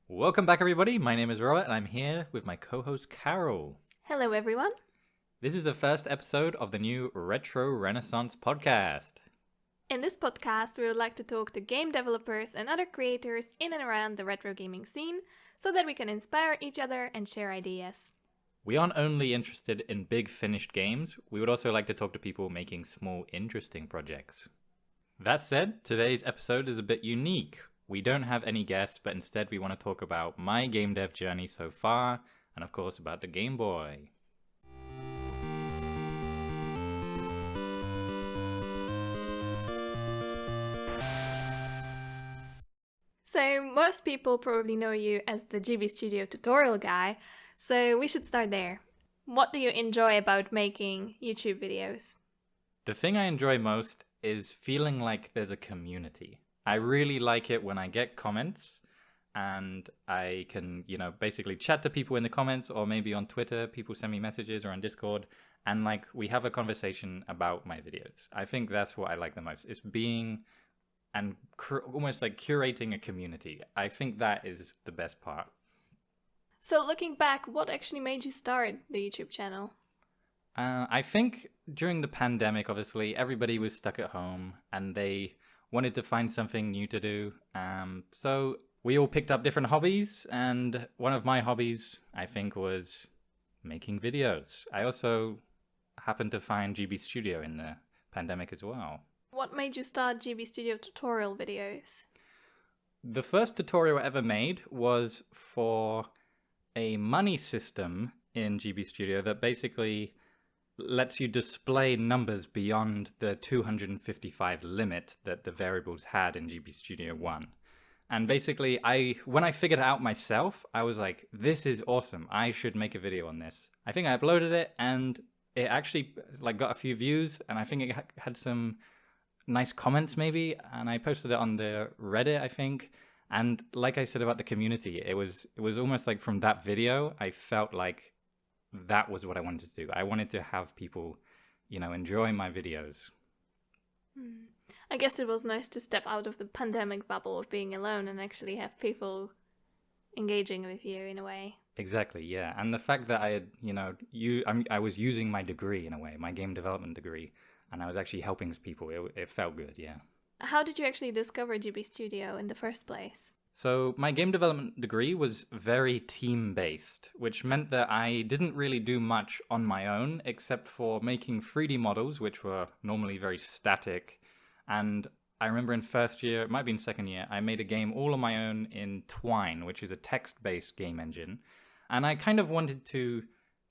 Welcome back, everybody. My name is Robert, and I'm here with my co-host Karol. Hello, everyone. This is the first episode of the new Retro Renaissance podcast. In this podcast, we would like to talk to game developers and other creators in and around the retro gaming scene so that we can inspire each other and share ideas. We aren't only interested in big finished games, we would also like to talk to people making small, interesting projects. That said, today's episode is a bit unique. We don't have any guests, but instead we want to talk about my game dev journey so far, and of course about the Game Boy. So, most people probably know you as the GB Studio tutorial guy, so we should start there. What do you enjoy about making YouTube videos? The thing I enjoy most is feeling like there's a community. I really like it when I get comments and I can, basically chat to people in the comments, or maybe on Twitter, people send me messages, or on Discord, and we have a conversation about my videos. I think that's what I like the most, is being and almost like curating a community. I think that is the best part. So, looking back, what actually made you start the YouTube channel? I think during the pandemic, obviously, everybody was stuck at home and they wanted to find something new to do. So we all picked up different hobbies, and one of my hobbies, I think, was making videos. I also happened to find GB Studio in the pandemic as well. What made you start GB Studio tutorial videos? The first tutorial I ever made was for a money system in GB Studio that basically lets you display numbers beyond the 255 limit that the variables had in GB Studio 1. And basically, when I figured it out myself, I was like, this is awesome. I should make a video on this. I think I uploaded it, and it actually got a few views, and I think it had some nice comments maybe, and I posted it on the Reddit, I think. And like I said about the community, it was almost like from that video, I felt like that was what I wanted to do. I wanted to have people, enjoy my videos. I guess it was nice to step out of the pandemic bubble of being alone and actually have people engaging with you in a way. Exactly, yeah. And the fact that I had, I was using my degree in a way, my game development degree, and I was actually helping people. It felt good, yeah. How did you actually discover GB Studio in the first place? So my game development degree was very team-based, which meant that I didn't really do much on my own, except for making 3D models, which were normally very static. And I remember in first year, it might be in second year, I made a game all on my own in Twine, which is a text-based game engine. And I kind of wanted to,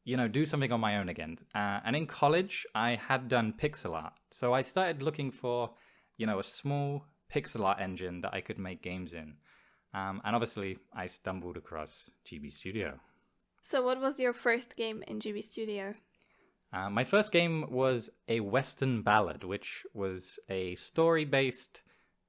do something on my own again. And in college, I had done pixel art. So I started looking for, a small pixel art engine that I could make games in. And obviously, I stumbled across GB Studio. So what was your first game in GB Studio? My first game was a Western ballad, which was a story-based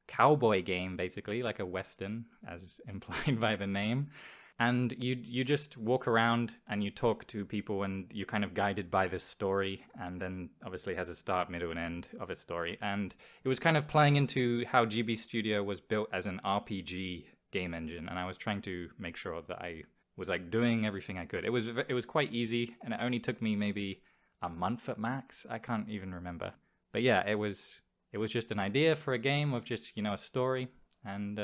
cowboy game, basically, like a Western, as implied by the name. And you just walk around and you talk to people, and you're kind of guided by this story, and then obviously has a start, middle, and end of a story. And it was kind of playing into how GB Studio was built as an RPG game engine, and I was trying to make sure that I was doing everything I could. It was quite easy, and it only took me maybe a month at max. I can't even remember. But yeah, it was just an idea for a game of just, a story and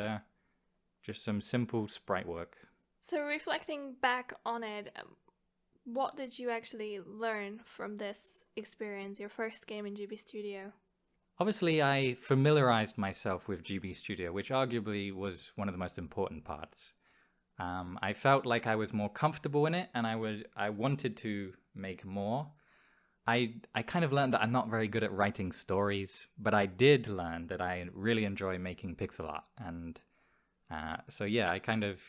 just some simple sprite work. So reflecting back on it, what did you actually learn from this experience, your first game in GB Studio? Obviously, I familiarized myself with GB Studio, which arguably was one of the most important parts. I felt like I was more comfortable in it, and I wanted to make more. I kind of learned that I'm not very good at writing stories, but I did learn that I really enjoy making pixel art. And so yeah,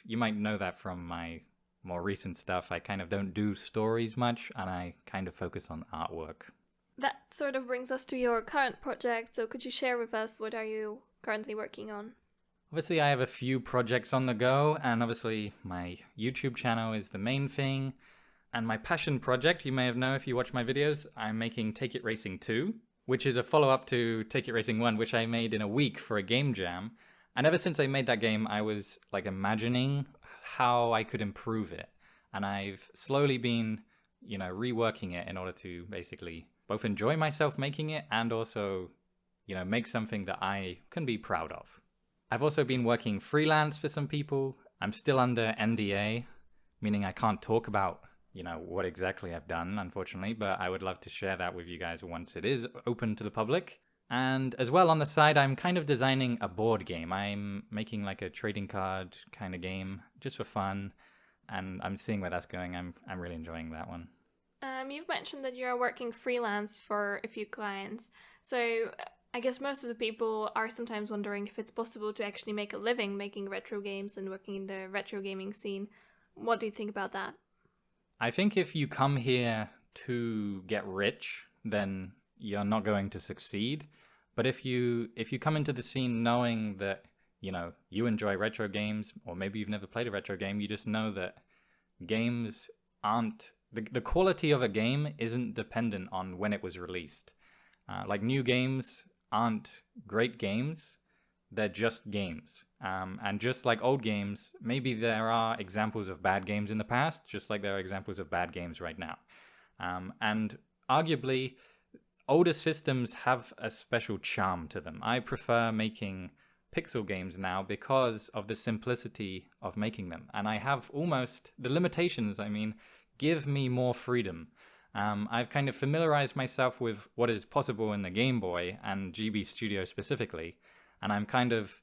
you might know that from my more recent stuff. I kind of don't do stories much, and I kind of focus on artwork. That sort of brings us to your current project, so could you share with us what are you currently working on? Obviously, I have a few projects on the go, and obviously my YouTube channel is the main thing. And my passion project, you may have known if you watch my videos, I'm making Take It Racing 2, which is a follow-up to Take It Racing 1, which I made in a week for a game jam. And ever since I made that game, I was imagining how I could improve it. And I've slowly been, reworking it in order to basically both enjoy myself making it and also, make something that I can be proud of. I've also been working freelance for some people. I'm still under NDA, meaning I can't talk about, what exactly I've done, unfortunately, but I would love to share that with you guys once it is open to the public. And as well, on the side, I'm kind of designing a board game. I'm making like a trading card kind of game just for fun, and I'm seeing where that's going. I'm really enjoying that one. You've mentioned that you're working freelance for a few clients. So I guess most of the people are sometimes wondering if it's possible to actually make a living making retro games and working in the retro gaming scene. What do you think about that? I think if you come here to get rich, then you're not going to succeed. But if you come into the scene knowing that, you enjoy retro games, or maybe you've never played a retro game, you just know that games aren't the quality of a game isn't dependent on when it was released. Like new games aren't great games, they're just games. And just like old games, maybe there are examples of bad games in the past, just like there are examples of bad games right now. And arguably, older systems have a special charm to them. I prefer making pixel games now because of the simplicity of making them. And I have almost the limitations, give me more freedom. I've kind of familiarized myself with what is possible in the Game Boy and GB Studio specifically, and I'm kind of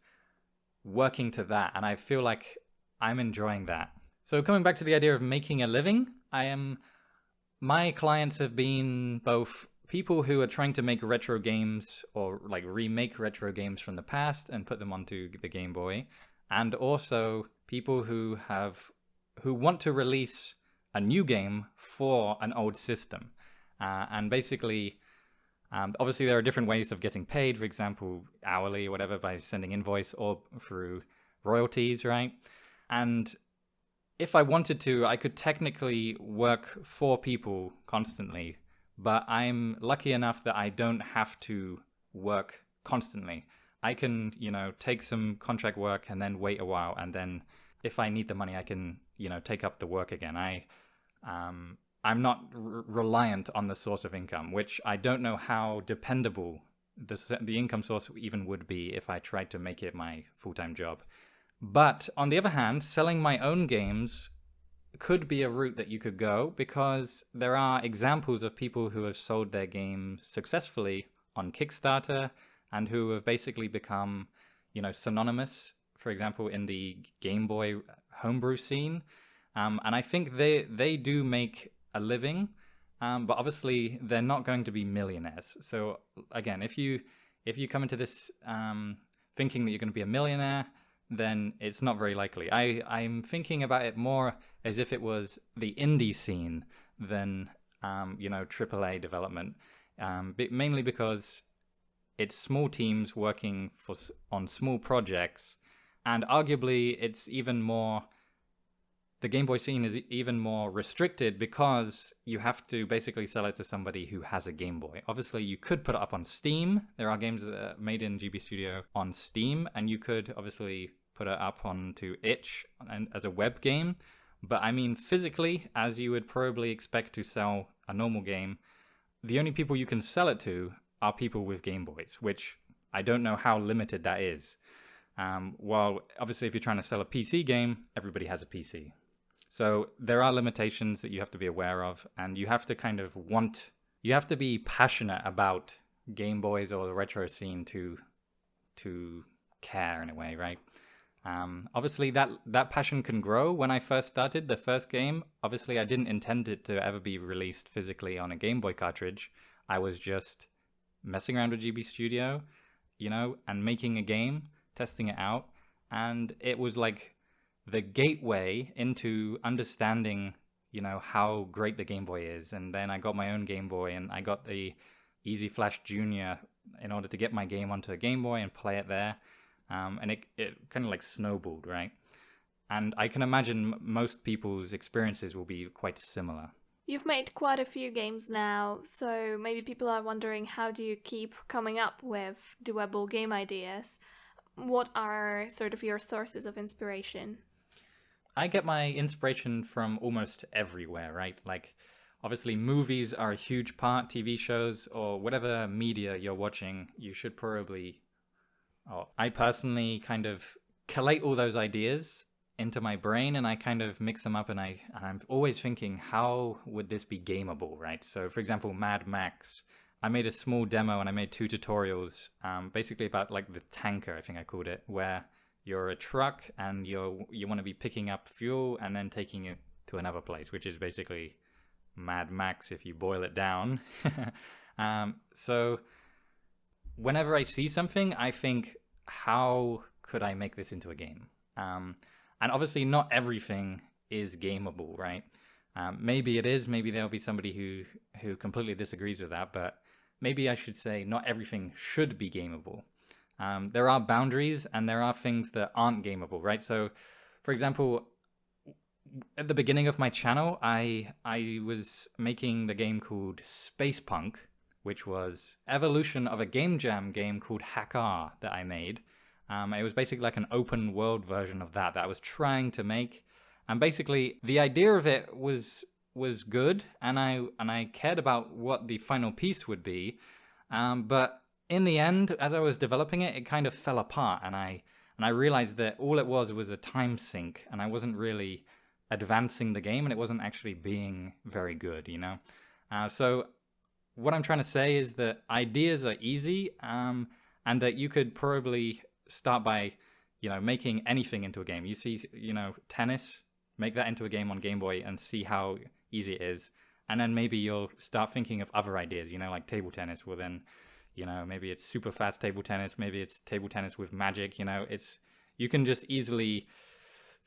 working to that, and I feel like I'm enjoying that. So coming back to the idea of making a living, my clients have been both people who are trying to make retro games or like remake retro games from the past and put them onto the Game Boy, and also people who want to release a new game for an old system. And basically, obviously there are different ways of getting paid, for example, hourly or whatever, by sending invoice or through royalties, right? And if I wanted to, I could technically work for people constantly, but I'm lucky enough that I don't have to work constantly. I can, take some contract work and then wait a while, and then if I need the money, I can, take up the work again. I'm not reliant on the source of income, which I don't know how dependable the income source even would be if I tried to make it my full-time job. But on the other hand, selling my own games could be a route that you could go, because there are examples of people who have sold their games successfully on Kickstarter and who have basically become, synonymous, for example, in the Game Boy homebrew scene. And I think they do make a living, but obviously they're not going to be millionaires. So again, if you come into this thinking that you're going to be a millionaire, then it's not very likely. I'm thinking about it more as if it was the indie scene than AAA development, mainly because it's small teams working on small projects, and arguably it's even more. The Game Boy scene is even more restricted because you have to basically sell it to somebody who has a Game Boy. Obviously, you could put it up on Steam. There are games that are made in GB Studio on Steam, and you could obviously put it up onto itch and as a web game. But physically, as you would probably expect to sell a normal game, the only people you can sell it to are people with Game Boys, which I don't know how limited that is. While obviously if you're trying to sell a PC game, everybody has a PC. So there are limitations that you have to be aware of, and you have to you have to be passionate about Game Boys or the retro scene to care in a way, right? Obviously that passion can grow. When I first started the first game, obviously I didn't intend it to ever be released physically on a Game Boy cartridge. I was just messing around with GB Studio, and making a game, testing it out, and it was like the gateway into understanding, how great the Game Boy is. And then I got my own Game Boy, and I got the Easy Flash Junior in order to get my game onto a Game Boy and play it there. And it kind of like snowballed, right? And I can imagine most people's experiences will be quite similar. You've made quite a few games now, so maybe people are wondering, how do you keep coming up with doable game ideas? What are sort of your sources of inspiration? I get my inspiration from almost everywhere, right? Like, obviously, movies are a huge part, TV shows, or whatever media you're watching, you should probably. Oh, I personally kind of collate all those ideas into my brain and I kind of mix them up and I'm always thinking how would this be gameable, right? So for example, Mad Max, I made a small demo and I made two tutorials, basically about like the tanker, I think I called it, where you're a truck and you want to be picking up fuel and then taking it to another place, which is basically Mad Max if you boil it down. So whenever I see something, I think, how could I make this into a game? And obviously, not everything is gameable, right? Maybe it is. Maybe there'll be somebody who completely disagrees with that. But maybe I should say not everything should be gameable. There are boundaries and there are things that aren't gameable, right? So, for example, at the beginning of my channel, I was making the game called Space Punk, which was evolution of a game jam game called Hackar that I made. It was basically like an open world version of that I was trying to make. And basically, the idea of it was good, and I cared about what the final piece would be. But in the end, as I was developing it, it kind of fell apart, and I realized that all it was a time sink, and I wasn't really advancing the game, and it wasn't actually being very good, you know? So what I'm trying to say is that ideas are easy, and that you could probably start by, making anything into a game. You see, tennis, make that into a game on Game Boy and see how easy it is. And then maybe you'll start thinking of other ideas, like table tennis. Well, then, maybe it's super fast table tennis. Maybe it's table tennis with magic. You can just easily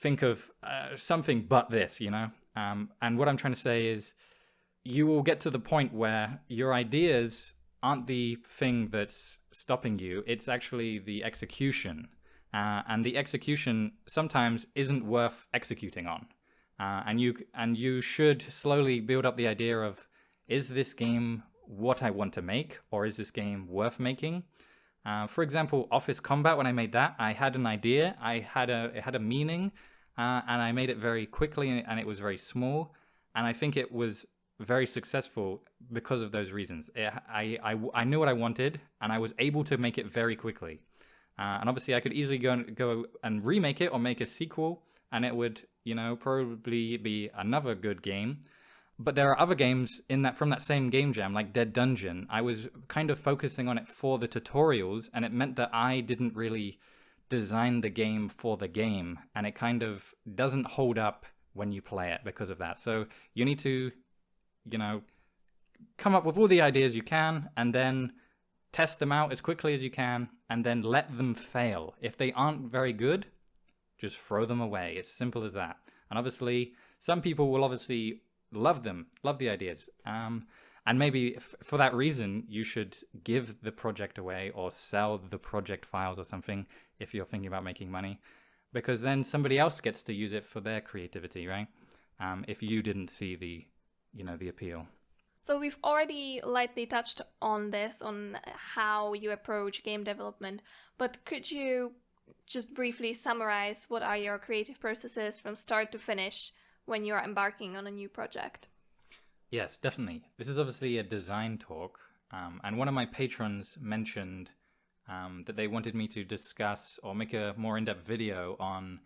think of something but this, and what I'm trying to say is you will get to the point where your ideas aren't the thing that's stopping you. It's actually the execution. And the execution sometimes isn't worth executing on. And you should slowly build up the idea of, is this game what I want to make, or is this game worth making? For example, Office Combat, when I made that, I had an idea, it had a meaning, and I made it very quickly, and it was very small. And I think it was very successful because of those reasons. I knew what I wanted, and I was able to make it very quickly. And obviously, I could easily go and remake it or make a sequel, and it would, probably be another good game. But there are other games from that same game jam, like Dead Dungeon. I was kind of focusing on it for the tutorials, and it meant that I didn't really design the game for the game, and it kind of doesn't hold up when you play it because of that. So you need to, come up with all the ideas you can, and then test them out as quickly as you can, and then let them fail. If they aren't very good, just throw them away. It's simple as that. And obviously, some people will obviously love the ideas. And maybe for that reason, you should give the project away or sell the project files or something if you're thinking about making money, because then somebody else gets to use it for their creativity, right? If you didn't see the appeal. So we've already lightly touched on this, on how you approach game development, but could you just briefly summarize what are your creative processes from start to finish when you're embarking on a new project? Yes, definitely. This is obviously a design talk, and one of my patrons mentioned that they wanted me to discuss or make a more in-depth video on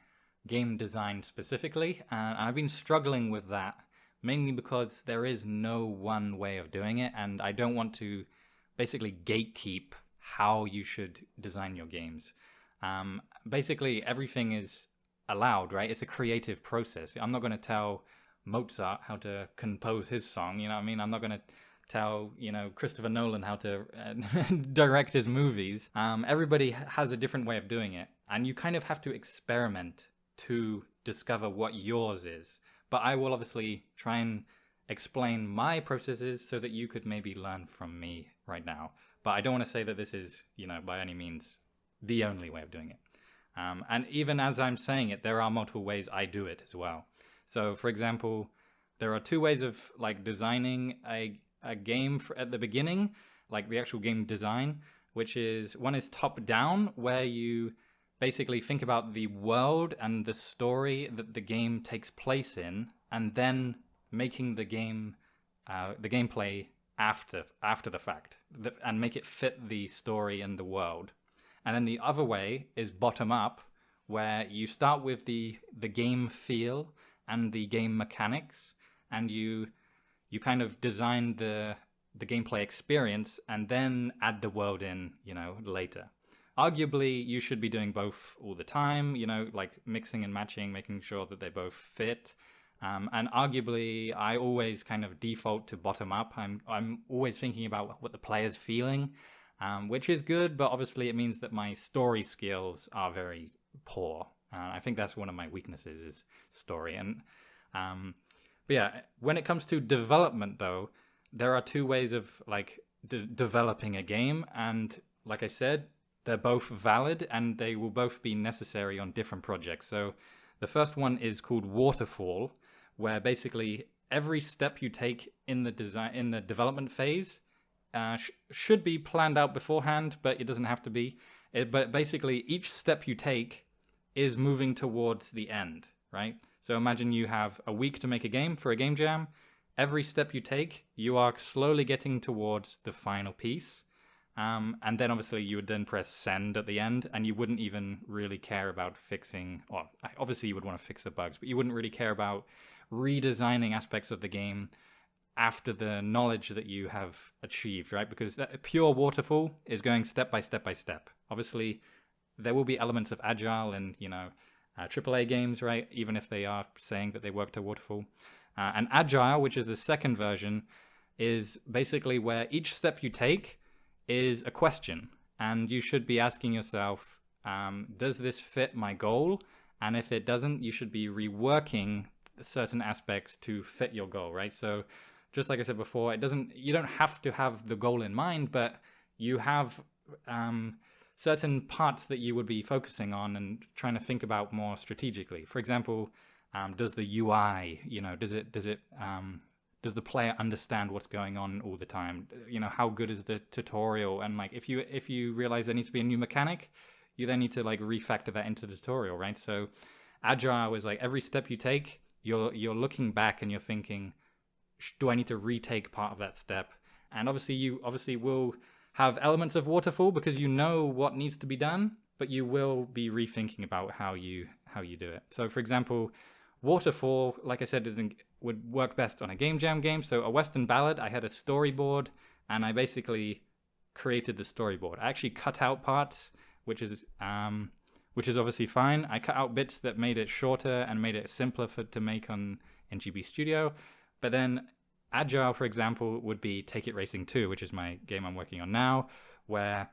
game design specifically, and I've been struggling with that, mainly because there is no one way of doing it, and I don't want to basically gatekeep how you should design your games. Basically, everything is allowed, right? It's a creative process. I'm not going to tell Mozart how to compose his song, you know what I mean? I'm not going to tell, Christopher Nolan how to direct his movies. Everybody has a different way of doing it, and you kind of have to experiment to discover what yours is. But I will obviously try and explain my processes so that you could maybe learn from me right now. But I don't want to say that this is, by any means the only way of doing it. And even as I'm saying it, there are multiple ways I do it as well. So, for example, there are two ways of designing a game at the beginning, like the actual game design, which is one is top down, where you basically think about the world and the story that the game takes place in, and then making the gameplay after the fact, and make it fit the story and the world. And then the other way is bottom up, where you start with the game feel and the game mechanics, and you kind of design the gameplay experience, and then add the world in, later. Arguably, you should be doing both all the time, like mixing and matching, making sure that they both fit. And arguably, I always kind of default to bottom up. I'm always thinking about what the player's feeling, which is good, but obviously it means that my story skills are very poor. I think that's one of my weaknesses, is story. And but yeah, when it comes to development, though, there are two ways of like developing a game, and like I said, they're both valid and they will both be necessary on different projects. So the first one is called waterfall, where basically every step you take in the development phase should be planned out beforehand, but it doesn't have to be. But basically, each step you take is moving towards the end, right? So imagine you have a week to make a game for a game jam. Every step you take, you are slowly getting towards the final piece. And then obviously you would then press send at the end, and you wouldn't even really care about fixing, or obviously you would want to fix the bugs, but you wouldn't really care about redesigning aspects of the game after the knowledge that you have achieved, right? Because that pure waterfall is going step by step by step. Obviously, there will be elements of agile and, AAA games, right? Even if they are saying that they work to waterfall. And agile, which is the second version, is basically where each step you take is a question, and you should be asking yourself, does this fit my goal? And if it doesn't, you should be reworking certain aspects to fit your goal, right? So just like I said before, you don't have to have the goal in mind, but you have certain parts that you would be focusing on and trying to think about more strategically. For example, does the UI, does the player understand what's going on all the time? How good is the tutorial? And like, if you realize there needs to be a new mechanic, you then need to like refactor that into the tutorial, right? So agile is like every step you take, you're looking back and you're thinking, do I need to retake part of that step? And obviously you will have elements of waterfall because you know what needs to be done, but you will be rethinking about how you do it. So for example, waterfall, like I said, would work best on a game jam game. So a Western Ballad, I had a storyboard, and I basically created the storyboard. I actually cut out parts, which is obviously fine. I cut out bits that made it shorter and made it simpler to make in GB Studio. But then Agile, for example, would be Take It Racing 2, which is my game I'm working on now, where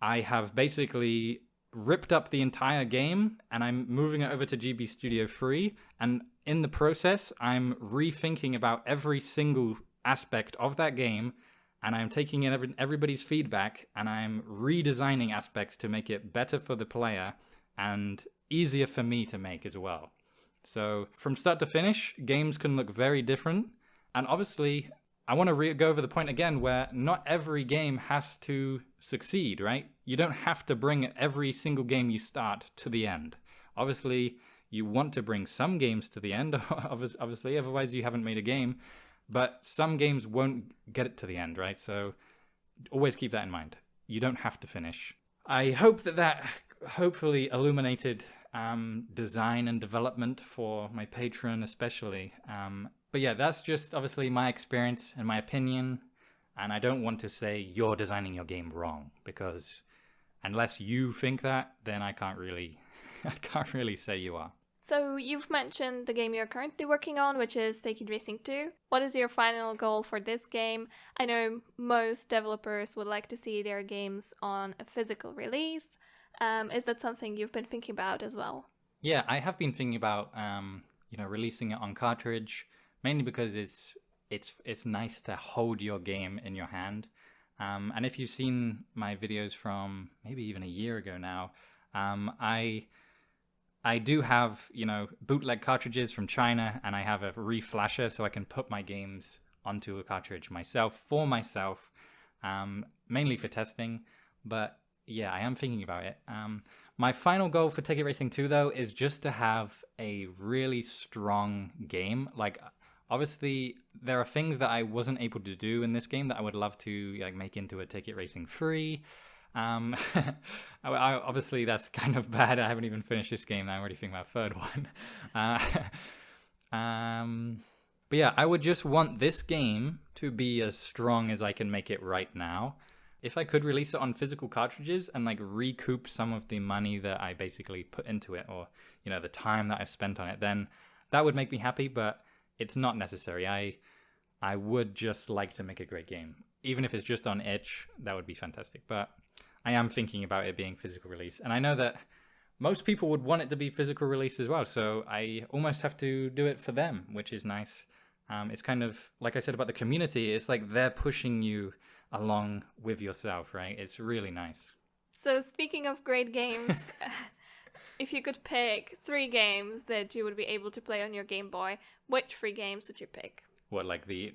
I have basically ripped up the entire game and I'm moving it over to GB Studio 3, and in the process I'm rethinking about every single aspect of that game, and I'm taking in everybody's feedback and I'm redesigning aspects to make it better for the player and easier for me to make as well. So from start to finish, games can look very different, and obviously I want to go over the point again where not every game has to succeed, right? You don't have to bring every single game you start to the end. Obviously, you want to bring some games to the end, obviously, otherwise you haven't made a game. But some games won't get it to the end, right? So always keep that in mind. You don't have to finish. I hope that hopefully illuminated design and development for my patron especially. But yeah, that's just obviously my experience and my opinion. And I don't want to say you're designing your game wrong, because unless you think that, then I can't really say you are. So you've mentioned the game you're currently working on, which is Take It Racing 2. What is your final goal for this game? I know most developers would like to see their games on a physical release. Is that something you've been thinking about as well? Yeah, I have been thinking about releasing it on cartridge, mainly because it's nice to hold your game in your hand. And if you've seen my videos from maybe even a year ago now, I do have, bootleg cartridges from China, and I have a reflasher so I can put my games onto a cartridge for myself, mainly for testing. But yeah, I am thinking about it. My final goal for Ticket Racing 2, though, is just to have a really strong game. Like, obviously, there are things that I wasn't able to do in this game that I would love to like make into a Ticket Racing 3. Obviously, that's kind of bad. I haven't even finished this game. I'm already thinking about a third one. But yeah, I would just want this game to be as strong as I can make it right now. If I could release it on physical cartridges and like recoup some of the money that I basically put into it, or the time that I've spent on it, then that would make me happy. But it's not necessary. I would just like to make a great game, even if it's just on itch. That would be fantastic. But I am thinking about it being physical release, and I know that most people would want it to be physical release as well. So I almost have to do it for them, which is nice. It's kind of like I said about the community. It's like they're pushing you along with yourself, right? It's really nice. So speaking of great games, if you could pick 3 games that you would be able to play on your Game Boy, which 3 games would you pick? What, like the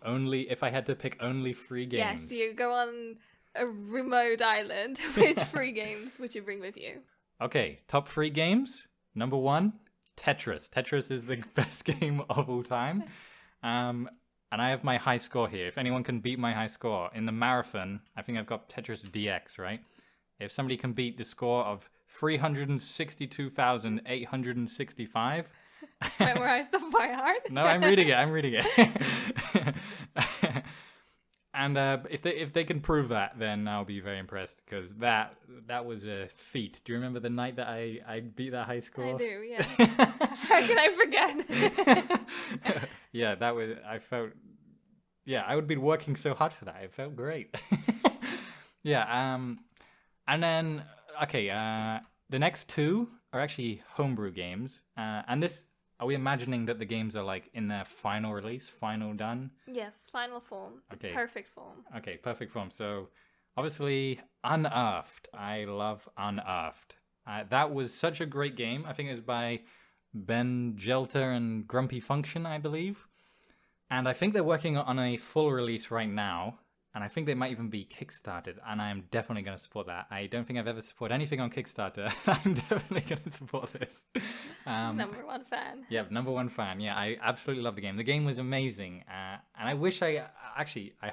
only, if I had to pick only 3 games? Yes, you go on a remote island. Which 3 games would you bring with you? Okay, top 3 games. Number 1, Tetris. Tetris is the best game of all time. And I have my high score here. If anyone can beat my high score in the marathon, I think I've got Tetris DX, right? If somebody can beat the score of 362,865. Memorized off by heart? No, I'm reading it. And if they can prove that, then I'll be very impressed, because that was a feat. Do you remember the night that I beat that high score? I do, yeah. How can I forget? Yeah, I would be working so hard for that. It felt great. Yeah, and then, okay, the next 2 are actually homebrew games. And this, are we imagining that the games are like in their final release, final done? Yes, final form. Okay. Perfect form. Okay, perfect form. So, obviously, Unearthed. I love Unearthed. That was such a great game. I think it was by Ben Gelter and Grumpy Function, I believe. And I think they're working on a full release right now. And I think they might even be Kickstarted. And I'm definitely going to support that. I don't think I've ever supported anything on Kickstarter. I'm definitely going to support this. Number 1 fan. Yeah, number 1 fan. Yeah, I absolutely love the game. The game was amazing. And I wish I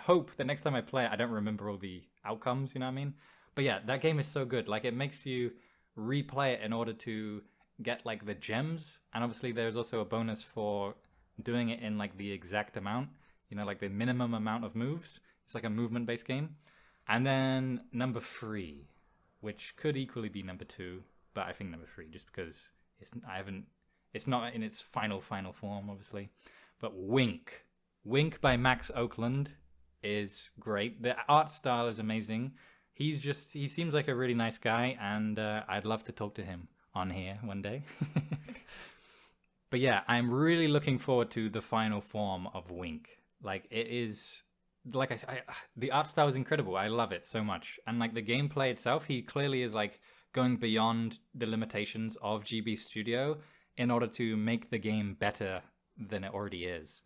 hope the next time I play it, I don't remember all the outcomes, you know what I mean? But yeah, that game is so good. Like, it makes you replay it in order to get like the gems. And obviously there's also a bonus for doing it in like the exact amount, like the minimum amount of moves. It's like a movement based game. And then number 3, which could equally be number 2, but I think number 3 just because it's not in its final form, obviously. But Wink by Max Oakland is great. The art style is amazing. He seems like a really nice guy, and I'd love to talk to him on here one day. But yeah, I'm really looking forward to the final form of Wink. Like, it is, like, the art style is incredible. I love it so much. And like the gameplay itself, he clearly is like going beyond the limitations of GB Studio in order to make the game better than it already is.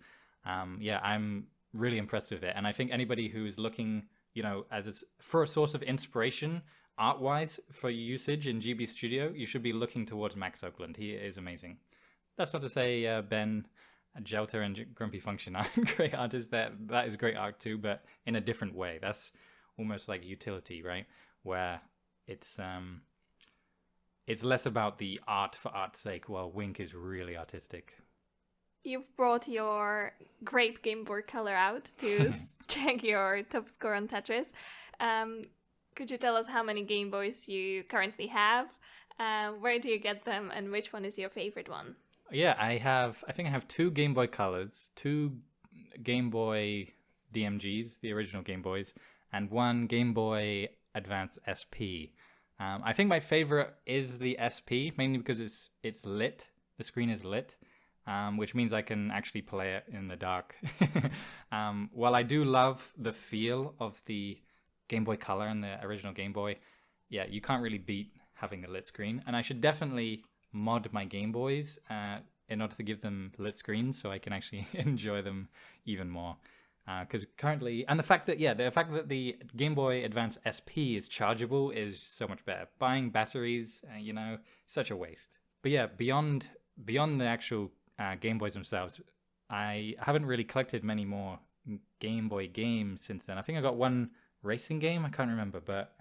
Yeah, I'm really impressed with it. And I think anybody who is looking, for a source of inspiration art-wise for usage in GB Studio, you should be looking towards Max Oakland. He is amazing. That's not to say Ben Gelter and Grumpy Function are great artists. That is great art too, but in a different way. That's almost like utility, right? Where it's less about the art for art's sake, while Wink is really artistic. You've brought your grape Game Boy Color out to check your top score on Tetris. Could you tell us how many Game Boys you currently have? Where do you get them, and which one is your favorite one? Yeah, I think I have 2 Game Boy Colors, 2 Game Boy DMGs, the original Game Boys, and 1 Game Boy Advance SP. I think my favorite is the SP, mainly because it's lit. The screen is lit, which means I can actually play it in the dark. While I do love the feel of the Game Boy Color and the original Game Boy, yeah, you can't really beat having a lit screen. And I should definitely mod my Game Boys in order to give them lit screens so I can actually enjoy them even more. Because currently, and the fact that the Game Boy Advance SP is chargeable is so much better. Buying batteries, such a waste. But yeah, beyond the actual Game Boys themselves, I haven't really collected many more Game Boy games since then. I think I got one racing game, I can't remember, but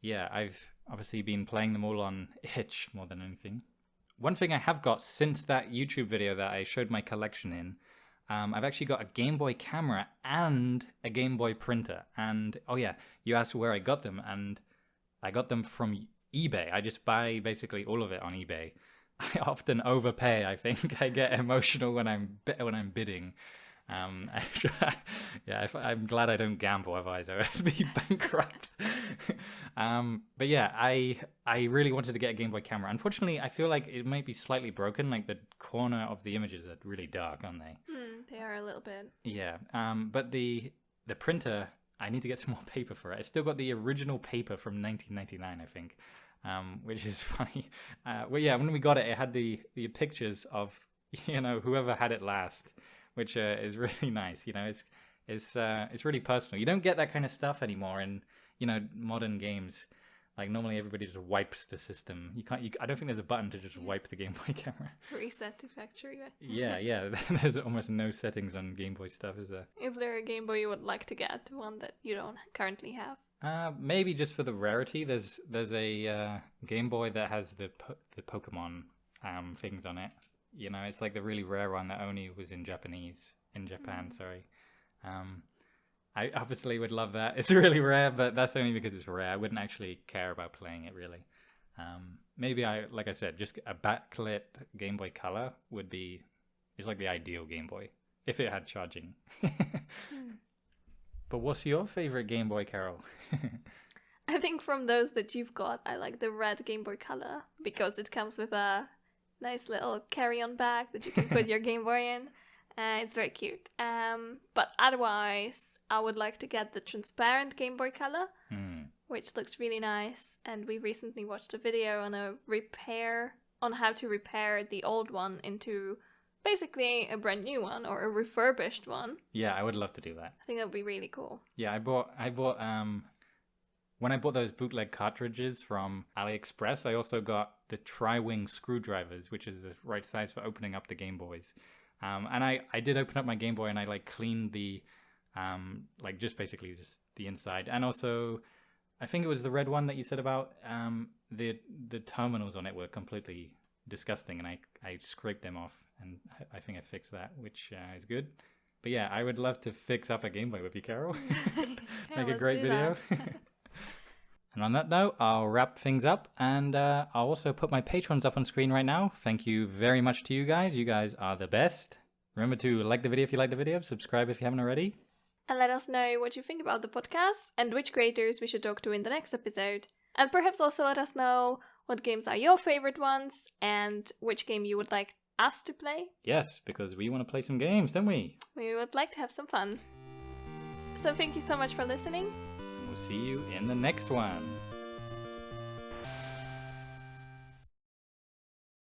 yeah, I've obviously been playing them all on itch more than anything. One thing I have got since that YouTube video that I showed my collection in, I've actually got a Game Boy camera and a Game Boy printer. And oh yeah, you asked where I got them, and I got them from eBay. I just buy basically all of it on eBay. I often overpay. I think I get emotional when I'm bidding. I'm glad I don't gamble, otherwise I would be bankrupt. But yeah, I really wanted to get a Game Boy camera. Unfortunately, I feel like it might be slightly broken. Like the corner of the images are really dark, aren't they? They are a little bit. Yeah. But the printer, I need to get some more paper for it. I still got the original paper from 1999, I think, which is funny. Well, yeah, when we got it, it had the pictures of whoever had it last, which is really nice. It's really personal. You don't get that kind of stuff anymore in modern games. Like normally everybody just wipes the system. I don't think there's a button to just wipe the Game Boy camera. Reset to factory. Yeah. There's almost no settings on Game Boy stuff, is there? Is there a Game Boy you would like to get? One that you don't currently have? Maybe just for the rarity. There's a Game Boy that has the Pokemon things on it. It's like the really rare one that only was in Japan, sorry. I obviously would love that. It's really rare, but that's only because it's rare. I wouldn't actually care about playing it, really. Maybe like I said, just a backlit Game Boy Color is like the ideal Game Boy, if it had charging. But what's your favorite Game Boy, Karol? I think from those that you've got, I like the red Game Boy Color, because it comes with a nice little carry-on bag that you can put your Game Boy in. It's very cute. But otherwise, I would like to get the transparent Game Boy Color, which looks really nice. And we recently watched a video on how to repair the old one into basically a brand new one or a refurbished one. Yeah, I would love to do that. I think that would be really cool. Yeah, I bought when I bought those bootleg cartridges from AliExpress, I also got the tri-wing screwdrivers, which is the right size for opening up the Game Boys. And I did open up my Game Boy and I cleaned the just the inside, and also I think it was the red one that you said about the terminals on it were completely disgusting, and I scraped them off, and I think I fixed that, which is good. But yeah, I would love to fix up a Game Boy with you, Karol. Make a great video. And on that note, I'll wrap things up, and I'll also put my patrons up on screen right now. Thank you very much to you guys. You guys are the best. Remember to like the video if you like the video, subscribe if you haven't already. And let us know what you think about the podcast and which creators we should talk to in the next episode. And perhaps also let us know what games are your favorite ones and which game you would like us to play. Yes, because we want to play some games, don't we? We would like to have some fun. So thank you so much for listening. We'll see you in the next one.